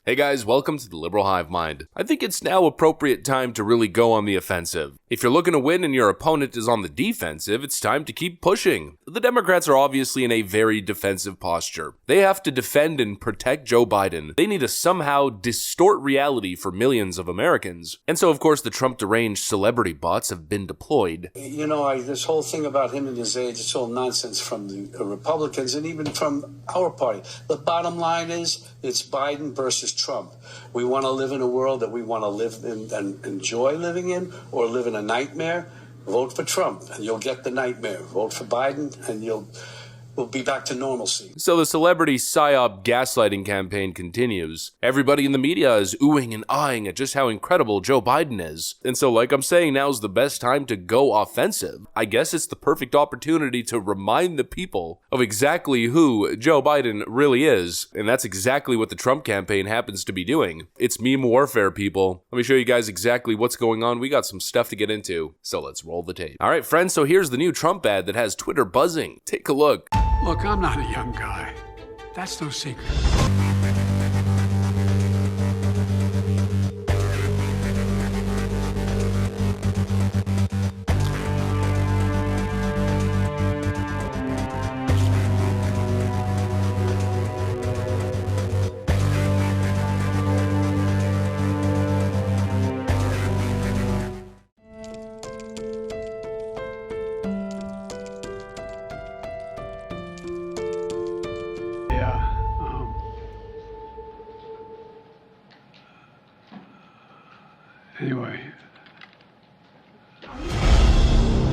Hey guys, welcome to the Liberal Hive Mind. I think it's now appropriate time to really go on the offensive. If you're looking to win and your opponent is on the defensive, it's time to keep pushing. The Democrats are obviously in a very defensive posture. They have to defend and protect Joe Biden. They need to somehow distort reality for millions of Americans. And so, of course, the Trump deranged celebrity bots have been deployed. You know, this whole thing about him and his age, it's all nonsense from the Republicans and even from our party. The bottom line is it's Biden versus Trump. We want to live in a world that we want to live in and enjoy living in, or live in a nightmare. Vote for Trump and you'll get the nightmare. Vote for Biden and we'll be back to normalcy. So the celebrity PSYOP gaslighting campaign continues. Everybody in the media is oohing and eyeing at just how incredible Joe Biden is. And so like I'm saying, now's the best time to go offensive. I guess it's the perfect opportunity to remind the people of exactly who Joe Biden really is. And that's exactly what the Trump campaign happens to be doing. It's meme warfare, people. Let me show you guys exactly what's going on. We got some stuff to get into. So let's roll the tape. All right, friends, so here's the new Trump ad that has Twitter buzzing. Take a look. Look, I'm not a young guy. That's no secret. Anyway.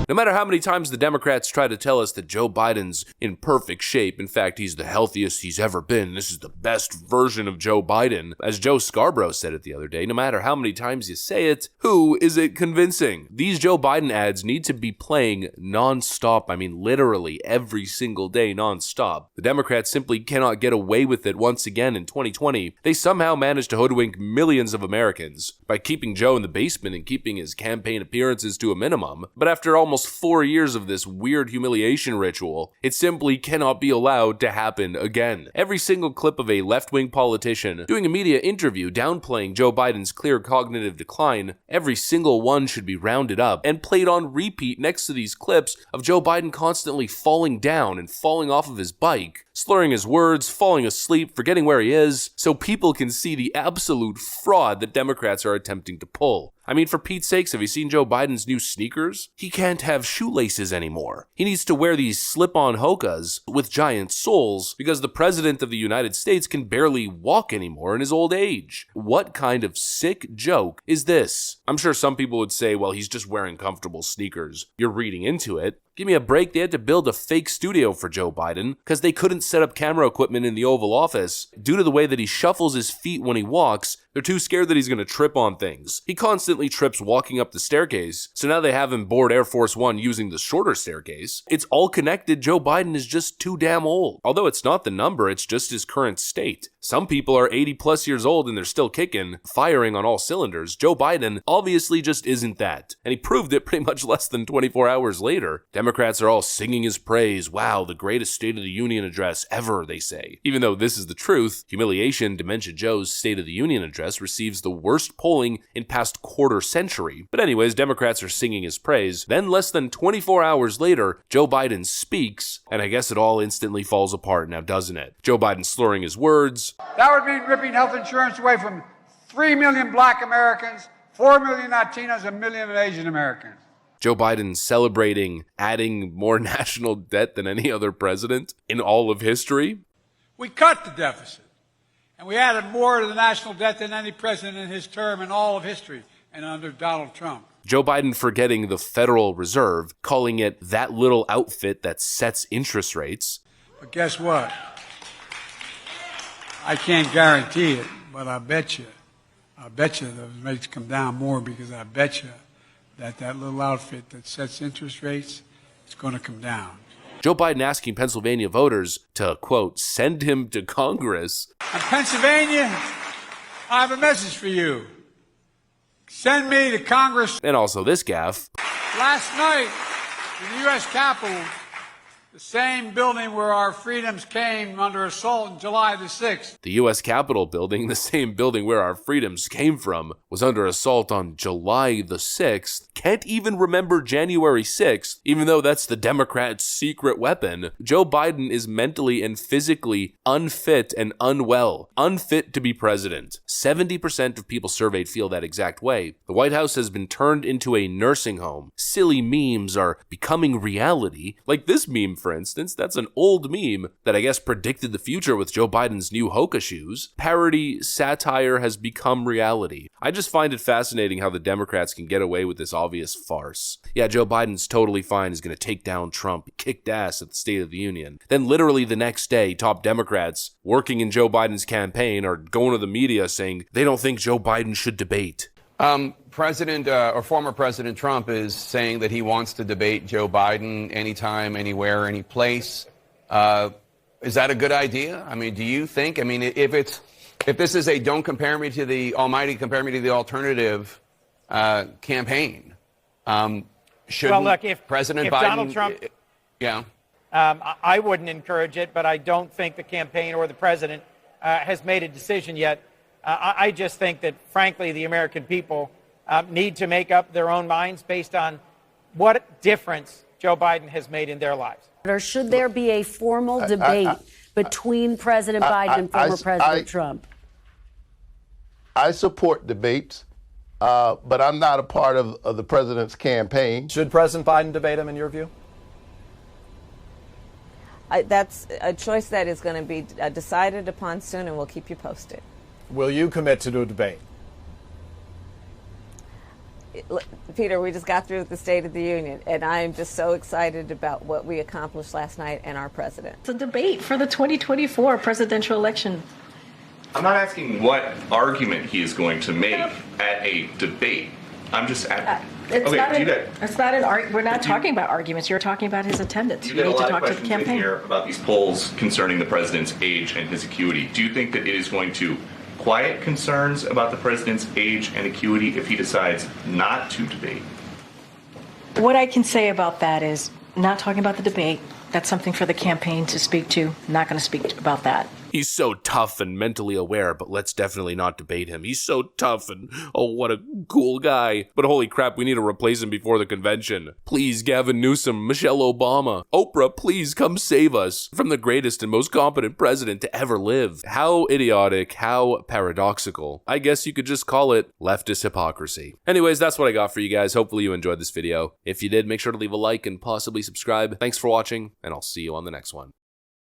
No matter how many times the Democrats try to tell us that Joe Biden's in perfect shape, in fact, he's the healthiest he's ever been, this is the best version of Joe Biden, as Joe Scarborough said it the other day, no matter how many times you say it, who is it convincing? These Joe Biden ads need to be playing non-stop, I mean literally every single day non-stop. The Democrats simply cannot get away with it once again in 2020. They somehow managed to hoodwink millions of Americans by keeping Joe in the basement and keeping his campaign appearances to a minimum, but after almost 4 years of this weird humiliation ritual, it simply cannot be allowed to happen again. Every single clip of a left-wing politician doing a media interview downplaying Joe Biden's clear cognitive decline, every single one should be rounded up and played on repeat next to these clips of Joe Biden constantly falling down and falling off of his bike, slurring his words, falling asleep, forgetting where he is, so people can see the absolute fraud that Democrats are attempting to pull. I mean, for Pete's sakes, have you seen Joe Biden's new sneakers? He can't have shoelaces anymore. He needs to wear these slip-on Hokas with giant soles because the president of the United States can barely walk anymore in his old age. What kind of sick joke is this? I'm sure some people would say, well, he's just wearing comfortable sneakers. You're reading into it. Give me a break, they had to build a fake studio for Joe Biden because they couldn't set up camera equipment in the Oval Office. Due to the way that he shuffles his feet when he walks, they're too scared that he's going to trip on things. He constantly trips walking up the staircase, so now they have him board Air Force One using the shorter staircase. It's all connected. Joe Biden is just too damn old. Although it's not the number, it's just his current state. Some people are 80 plus years old and they're still kicking, firing on all cylinders. Joe Biden obviously just isn't that. And he proved it pretty much less than 24 hours later. Democrats are all singing his praise. Wow, the greatest State of the Union address ever, they say. Even though this is the truth, Humiliation Dementia Joe's State of the Union address receives the worst polling in past quarter century. But anyways, Democrats are singing his praise. Then less than 24 hours later, Joe Biden speaks, and I guess it all instantly falls apart now, doesn't it? Joe Biden slurring his words. That would mean ripping health insurance away from 3 million black Americans, 4 million Latinos, and 1 million Asian Americans. Joe Biden celebrating adding more national debt than any other president in all of history. We cut the deficit, and we added more to the national debt than any president in his term in all of history, and under Donald Trump. Joe Biden forgetting the Federal Reserve, calling it that little outfit that sets interest rates. But guess what? I can't guarantee it, but I bet you those rates come down more because I bet you that little outfit that sets interest rates is going to come down. Joe Biden asking Pennsylvania voters to, quote, send him to Congress. In Pennsylvania, I have a message for you. Send me to Congress. And also this gaffe. Last night in the U.S. Capitol, The same building where our freedoms came under assault on July the 6th. The U.S. Capitol building, the same building where our freedoms came from, was under assault on July the 6th. Can't even remember January 6th, even though that's the Democrats' secret weapon. Joe Biden is mentally and physically unfit and unwell. Unfit to be president. 70% of people surveyed feel that exact way. The White House has been turned into a nursing home. Silly memes are becoming reality. Like this meme, for instance, that's an old meme that I guess predicted the future with Joe Biden's new Hoka shoes. Parody satire has become reality. I just find it fascinating how the Democrats can get away with this obvious farce. Yeah, Joe Biden's totally fine. He's going to take down Trump. He kicked ass at the State of the Union. Then literally the next day, top Democrats working in Joe Biden's campaign are going to the media saying they don't think Joe Biden should debate. President or former President Trump is saying that he wants to debate Joe Biden anytime, anywhere, any place. Is that a good idea? I mean, do you think? I mean, if this is a don't compare me to the almighty, compare me to the alternative campaign, shouldn't look, President if Biden? Donald Trump, yeah. I wouldn't encourage it, but I don't think the campaign or the president has made a decision yet. I just think that, frankly, the American people need to make up their own minds based on what difference Joe Biden has made in their lives. Or should there be a formal debate between President Biden and former President Trump? I support debates, but I'm not a part of the president's campaign. Should President Biden debate him, in your view? That's a choice that is going to be decided upon soon, and we'll keep you posted. Will you commit to do a debate? Peter, we just got through the State of the Union, and I am just so excited about what we accomplished last night and our president. It's a debate for the 2024 presidential election. I'm not asking what argument he is going to make at a debate. I'm just asking. It's not an argument. We're not talking about arguments. You're talking about his attendance. You get a lot of questions in here about these polls concerning the president's age and his acuity. Do you think that it is going to quiet concerns about the president's age and acuity if he decides not to debate? What I can say about that is not talking about the debate. That's something for the campaign to speak to. Not going to speak about that. He's so tough and mentally aware, but let's definitely not debate him. He's so tough and, oh, what a cool guy. But holy crap, we need to replace him before the convention. Please, Gavin Newsom, Michelle Obama, Oprah, please come save us from the greatest and most competent president to ever live. How idiotic, how paradoxical. I guess you could just call it leftist hypocrisy. Anyways, that's what I got for you guys. Hopefully you enjoyed this video. If you did, make sure to leave a like and possibly subscribe. Thanks for watching, and I'll see you on the next one.